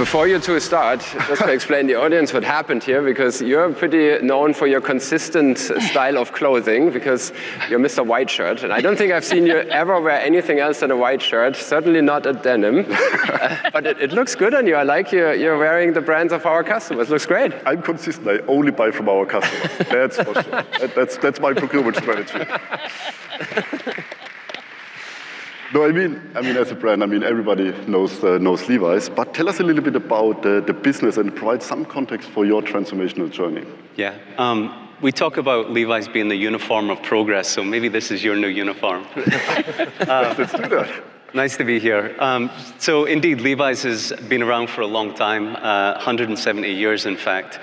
before you two start, just to explain the audience what happened here, because you're pretty known for your consistent style of clothing, because you're Mr. White Shirt, and I don't think I've seen you ever wear anything else than a white shirt, certainly not a denim. But it looks good on you. I like you're wearing the brands of our customers. Looks great. I'm consistent. I only buy from our customers. That's for sure. That's my procurement strategy. No, I mean, as a brand, everybody knows Levi's, but tell us a little bit about the business and provide some context for your transformational journey. Yeah, we talk about Levi's being the uniform of progress, so maybe this is your new uniform. Let's do that. Nice to be here. So indeed, Levi's has been around for a long time, 170 years in fact.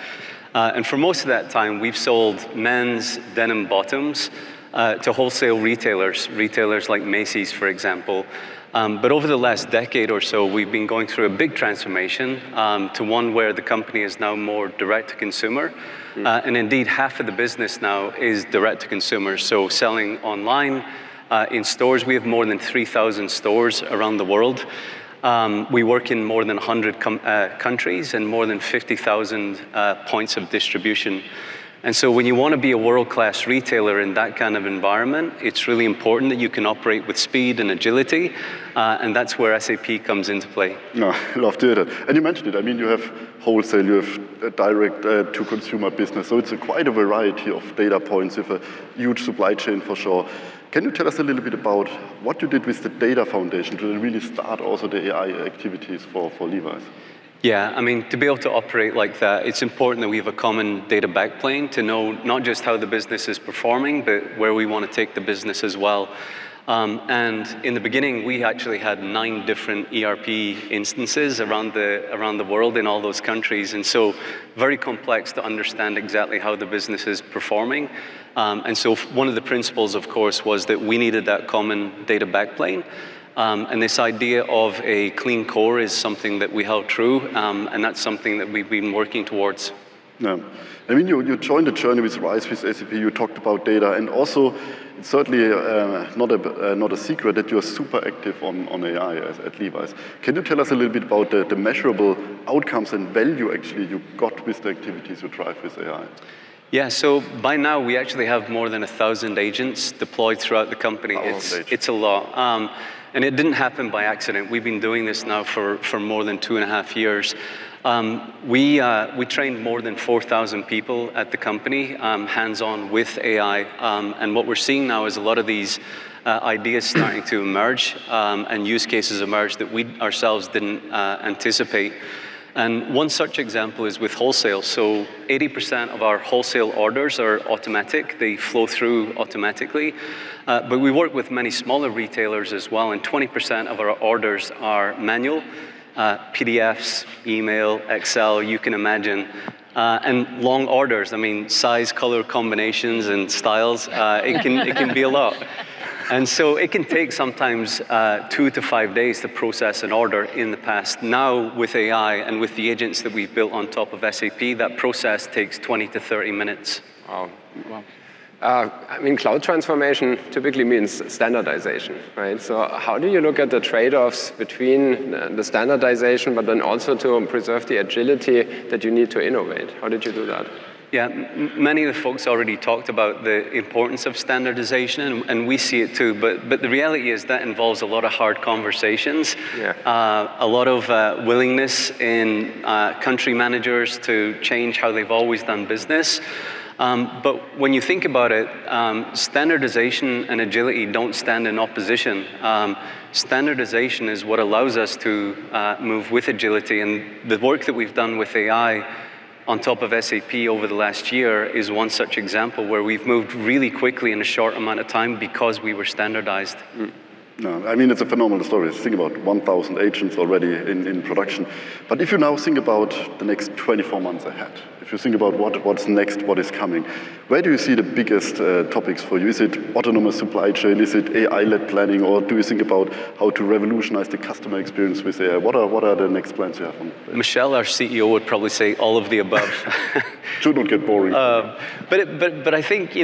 And for most of that time, we've sold men's denim bottoms to wholesale retailers like Macy's, for example. But over the last decade or so, we've been going through a big transformation to one where the company is now more direct-to-consumer. And indeed, half of the business now is direct-to-consumer, so selling online, in stores. We have more than 3,000 stores around the world. We work in more than 100 countries and more than 50,000 points of distribution. And so when you want to be a world-class retailer in that kind of environment, it's really important that you can operate with speed and agility, and that's where SAP comes into play. No, I love to hear that. And you mentioned it. You have wholesale, you have a direct-to-consumer business, so it's quite a variety of data points with a huge supply chain for sure. Can you tell us a little bit about what you did with the data foundation to really start also the AI activities for Levi's? Yeah, to be able to operate like that, it's important that we have a common data backplane to know not just how the business is performing, but where we want to take the business as well. And in the beginning, we actually had 9 different ERP instances around the world in all those countries. And so very complex to understand exactly how the business is performing. And so one of the principles, of course, was that we needed that common data backplane. And this idea of a clean core is something that we held true, and that's something that we've been working towards. Yeah. You joined the journey with RISE with SAP, you talked about data, and also it's certainly not a secret that you're super active on AI at Levi's. Can you tell us a little bit about the measurable outcomes and value actually you got with the activities you drive with AI? Yeah, so by now we actually have more than 1,000 agents deployed throughout the company. It's a lot. And it didn't happen by accident. We've been doing this now for more than 2.5 years. We trained more than 4,000 people at the company, hands-on with AI. And what we're seeing now is a lot of these ideas starting to emerge and use cases emerge that we ourselves didn't anticipate. And one such example is with wholesale. So 80% of our wholesale orders are automatic. They flow through automatically. But we work with many smaller retailers as well, and 20% of our orders are manual. PDFs, email, Excel, you can imagine. And long orders, size, color combinations and styles, it can be a lot. And so it can take sometimes 2 to 5 days to process an order in the past. Now with AI and with the agents that we've built on top of SAP, that process takes 20 to 30 minutes. Wow. Cloud transformation typically means standardization, right? So how do you look at the trade-offs between the standardization, but then also to preserve the agility that you need to innovate? How did you do that? Yeah, many of the folks already talked about the importance of standardization, and we see it too, but the reality is that involves a lot of hard conversations, a lot of willingness in country managers to change how they've always done business. But when you think about it, standardization and agility don't stand in opposition. Standardization is what allows us to move with agility, and the work that we've done with AI on top of SAP over the last year is one such example where we've moved really quickly in a short amount of time because we were standardized. No, it's a phenomenal story. Think about 1,000 agents already in production. But if you now think about the next 24 months ahead, if you think about what's next, what is coming, where do you see the biggest topics for you? Is it autonomous supply chain? Is it AI-led planning? Or do you think about how to revolutionize the customer experience with AI? What are the next plans you have on that? Michelle, our CEO, would probably say all of the above. Should not get boring. But I think,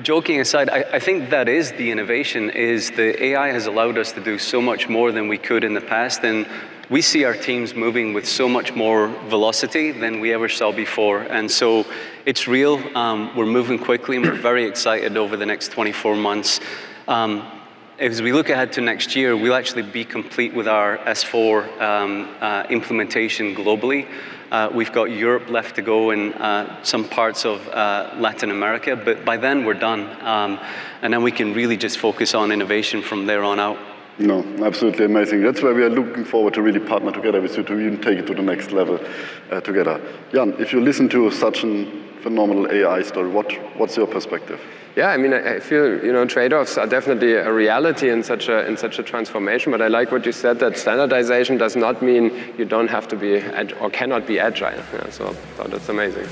joking aside, I think that is the innovation, is the AI has allowed us to do so much more than we could in the past. And we see our teams moving with so much more velocity than we ever saw before. And so it's real. We're moving quickly, and we're very excited over the next 24 months. As we look ahead to next year, we'll actually be complete with our S4 implementation globally. We've got Europe left to go and some parts of Latin America, but by then we're done. And then we can really just focus on innovation from there on out. No, absolutely amazing. That's why we are looking forward to really partner together with you to even take it to the next level together. Jan, if you listen to such a phenomenal AI story, what's your perspective? Yeah, I mean, I feel trade-offs are definitely a reality in such a transformation. But I like what you said, that standardization does not mean you don't have to be or cannot be agile. Yeah, so that's amazing.